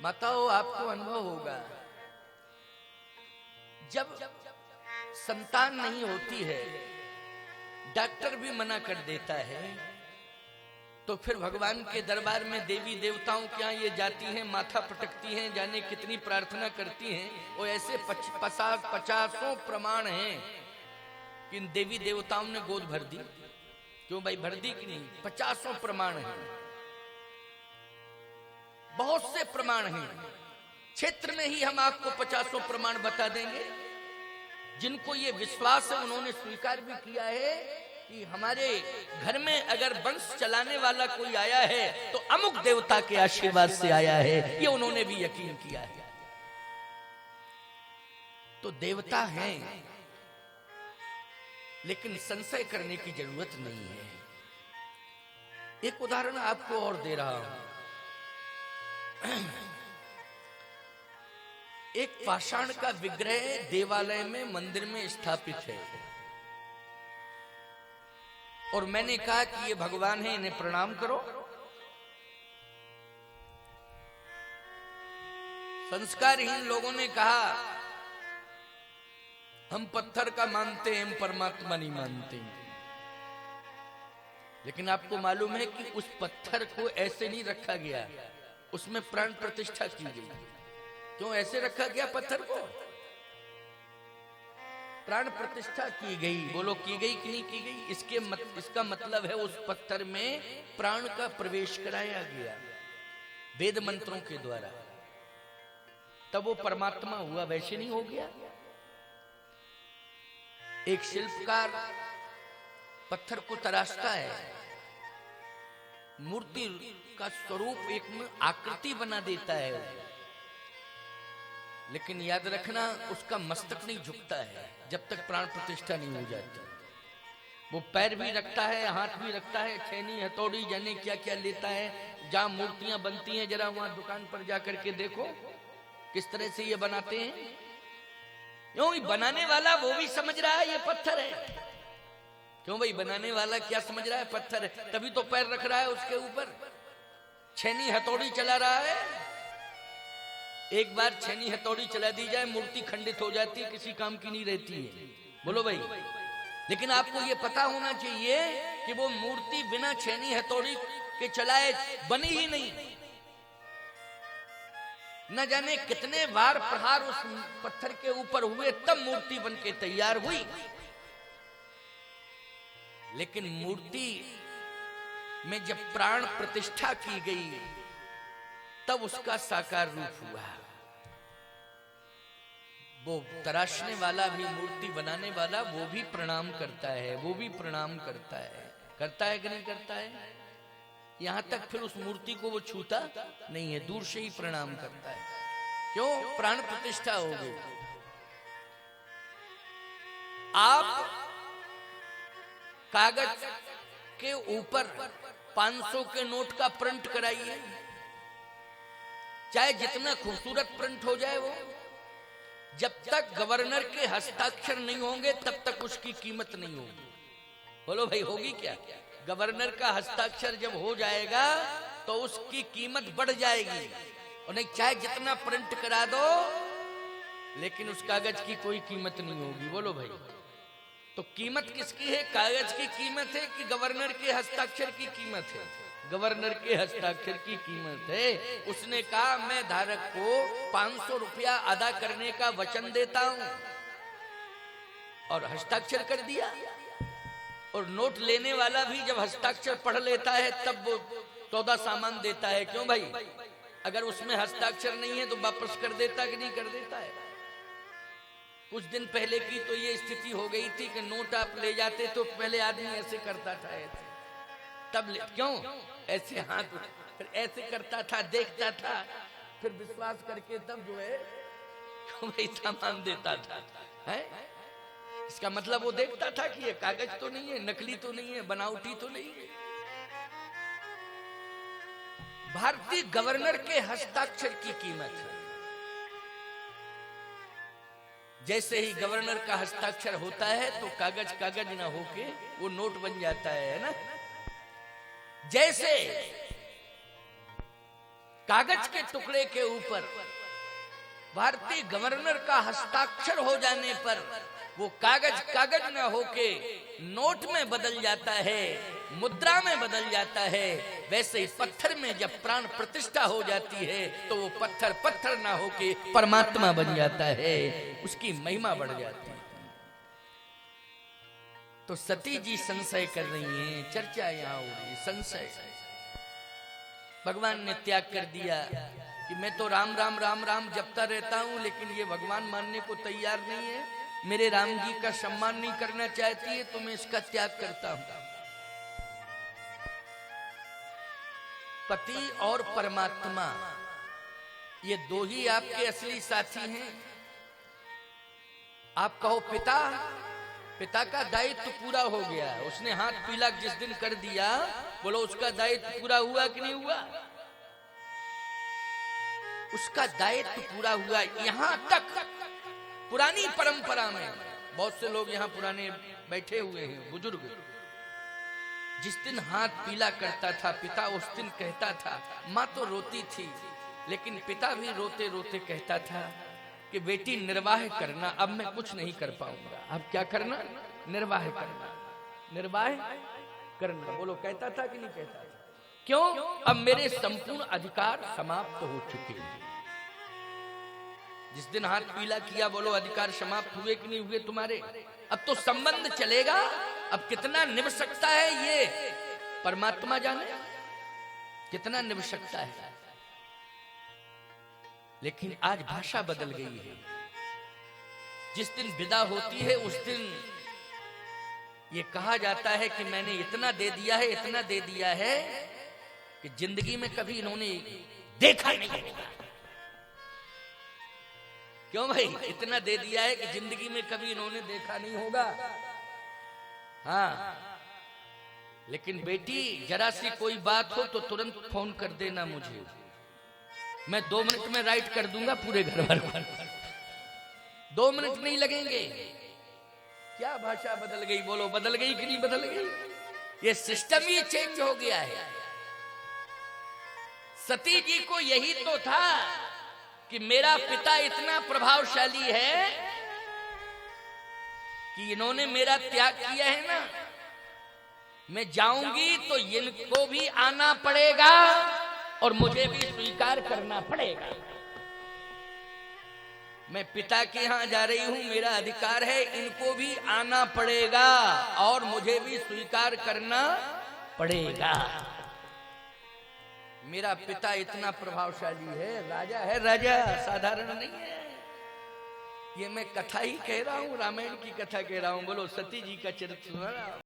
माताओं, आपको अनुभव होगा, जब संतान नहीं होती है, डॉक्टर भी मना कर देता है, तो फिर भगवान के दरबार में देवी देवताओं के यहाँ ये जाती हैं, माथा पटकती हैं, जाने कितनी प्रार्थना करती हैं। और ऐसे 50 प्रमाण हैं कि इन देवी देवताओं ने गोद भर दी। क्यों भाई, भर दी कि नहीं? 50 प्रमाण हैं, बहुत से प्रमाण हैं। क्षेत्र में ही हम आपको 50 प्रमाण बता देंगे। जिनको ये विश्वास है उन्होंने स्वीकार भी किया है कि हमारे घर में अगर वंश चलाने वाला कोई आया है तो अमुक देवता के आशीर्वाद से आया है, ये उन्होंने भी यकीन किया है। तो देवता हैं, लेकिन संशय करने की जरूरत नहीं है। एक उदाहरण आपको और दे रहा हूं। एक पाषाण का विग्रह देवालय में, मंदिर में स्थापित है, और मैंने कहा कि ये भगवान है, इन्हें प्रणाम करो। संस्कारहीन लोगों ने कहा हम पत्थर का मानते हैं, हम परमात्मा नहीं मानते। लेकिन आपको मालूम है कि उस पत्थर को ऐसे नहीं रखा गया, उसमें प्राण प्रतिष्ठा की गई। क्यों ऐसे रखा गया पत्थर को? प्राण प्रतिष्ठा की गई। बोलो, की गई कि नहीं की गई? इसका मतलब है उस पत्थर में प्राण का प्रवेश कराया गया वेद मंत्रों के द्वारा, तब वो परमात्मा हुआ, वैसे नहीं हो गया। एक शिल्पकार पत्थर को तराशता है, मूर्ति का स्वरूप एक में आकृति बना देता है, लेकिन याद रखना उसका मस्तक नहीं झुकता है जब तक प्राण प्रतिष्ठा नहीं हो जाती। वो पैर भी रखता है, हाथ भी रखता है, छेनी हथौड़ी जाने क्या क्या लेता है। जहां मूर्तियां बनती हैं जरा वहां दुकान पर जाकर के देखो किस तरह से ये बनाते हैं। क्यों? बनाने वाला वो भी समझ रहा है ये पत्थर है। क्यों भाई, बनाने वाला क्या समझ रहा है? पत्थर है, तभी तो पैर रख रहा है उसके ऊपर, छेनी हथौड़ी चला रहा है। एक बार छेनी हथौड़ी चला दी जाए, मूर्ति खंडित हो जाती है, किसी काम की नहीं रहती है। बोलो भाई, लेकिन आपको ये पता होना चाहिए कि वो मूर्ति बिना छेनी हथौड़ी के चलाए बनी ही नहीं। न जाने कितने बार प्रहार उस पत्थर के ऊपर हुए, तब मूर्ति बन के तैयार हुई। लेकिन मूर्ति में जब प्राण प्रतिष्ठा की गई, तब उसका साकार रूप हुआ। वो तराशने वाला भी, मूर्ति बनाने वाला वो भी प्रणाम करता है, वो भी प्रणाम करता है। करता है कि नहीं करता है? यहां तक फिर उस मूर्ति को वो छूता नहीं है, दूर से ही प्रणाम करता है। क्यों? प्राण प्रतिष्ठा हो गई। आप कागज के ऊपर 500 के नोट का प्रिंट कराइए, चाहे जितना खूबसूरत प्रिंट हो जाए वो, जब तक गवर्नर के हस्ताक्षर नहीं होंगे तब तक उसकी कीमत नहीं होगी। बोलो भाई, होगी क्या? गवर्नर का हस्ताक्षर जब हो जाएगा तो उसकी कीमत बढ़ जाएगी। और नहीं, चाहे जितना प्रिंट करा दो, लेकिन उस कागज की कोई कीमत नहीं होगी। बोलो भाई, तो कीमत किसकी है? कागज की कीमत है कि गवर्नर के हस्ताक्षर की कीमत है? गवर्नर के हस्ताक्षर की कीमत है। उसने कहा मैं धारक को 500 रुपया अदा करने का वचन देता हूं, और हस्ताक्षर कर दिया। और नोट लेने वाला भी जब हस्ताक्षर पढ़ लेता है तब वो सौदा सामान देता है। क्यों भाई? अगर उसमें हस्ताक्षर नहीं है तो वापस कर देता कि नहीं कर देता है? कुछ दिन पहले की तो ये स्थिति हो गई थी कि नोट आप ले जाते तो पहले आदमी ऐसे करता था, ऐसे, तब क्यों ऐसे हाथ फिर ऐसे करता था, देखता था, फिर विश्वास करके तब जो है भाई सामान देता था। है? इसका मतलब वो देखता था कि ये कागज तो नहीं है, नकली तो नहीं है, बनावटी तो नहीं है। भारतीय गवर्नर के हस्ताक्षर की कीमत है। जैसे ही गवर्नर का हस्ताक्षर होता है तो कागज कागज ना होके वो नोट बन जाता है ना। जैसे कागज के टुकड़े के ऊपर भारतीय गवर्नर का हस्ताक्षर हो जाने पर वो कागज कागज न होके नोट में बदल जाता है, मुद्रा में बदल जाता है, वैसे ही पत्थर में जब प्राण प्रतिष्ठा हो जाती है तो वो पत्थर पत्थर ना होके परमात्मा बन जाता है, उसकी महिमा बढ़ जाती है। तो सती जी संशय कर रही हैं, चर्चा यहां हो रही, संशय। भगवान ने त्याग कर दिया कि मैं तो राम राम राम राम जपता रहता हूं, लेकिन ये भगवान मानने को तैयार नहीं है, मेरे राम जी का सम्मान नहीं करना चाहती है, तो मैं इसका त्याग करता हूं। पति और परमात्मा ये दो ही आपके असली साथी हैं। आप कहो पिता, पिता का दायित्व पूरा हो गया, उसने हाथ पीला जिस दिन कर दिया, बोलो उसका दायित्व पूरा हुआ कि नहीं हुआ? उसका दायित्व पूरा हुआ। यहां तक पुरानी परंपरा में बहुत से लोग यहां पुराने बैठे हुए हैं, बुजुर्ग, जिस दिन हाथ पीला करता था पिता, उस दिन कहता था, मां तो रोती थी लेकिन पिता भी रोते रोते कहता था कि बेटी निर्वाह करना, अब मैं कुछ नहीं कर पाऊंगा, अब क्या करना? निर्वाह करना, निर्वाह करना। बोलो कहता था कि नहीं कहता था? क्यों? अब मेरे संपूर्ण अधिकार समाप्त हो चुके हैं। जिस दिन हाथ पीला किया, बोलो अधिकार समाप्त हुए कि नहीं हुए तुम्हारे? अब तो संबंध चलेगा। अब कितना निभ सकता है ये परमात्मा जाने, कितना निभ सकता है। लेकिन आज भाषा बदल गई है। जिस दिन विदा होती है उस दिन ये कहा जाता है कि मैंने इतना दे दिया है, इतना दे दिया है कि जिंदगी में कभी इन्होंने देखा नहीं होगा। क्यों भाई? इतना दे दिया है कि जिंदगी में कभी इन्होंने देखा नहीं होगा। हाँ, लेकिन बेटी जरा सी कोई बात हो तो तुरंत फोन कर देना मुझे, मैं 2 मिनट में राइट कर दूंगा पूरे घर भर को। 2 मिनट नहीं लगेंगे। क्या भाषा बदल गई? बोलो बदल गई कि नहीं बदल गई? ये सिस्टम ही चेंज हो गया है। सती जी को यही तो था कि मेरा पिता इतना प्रभावशाली है कि इन्होंने मेरा त्याग किया है ना, मैं जाऊंगी तो इनको भी आना पड़ेगा और मुझे भी स्वीकार करना पड़ेगा। मैं पिता के यहां जा रही हूं, मेरा अधिकार है, इनको भी आना पड़ेगा और मुझे भी स्वीकार करना पड़ेगा। मेरा पिता इतना प्रभावशाली है, राजा है, राजा साधारण नहीं है। ये मैं कथा ही कह रहा हूं, रामायण की कथा कह रहा हूं। बोलो सती जी का चरित्र सुना रहा हूं।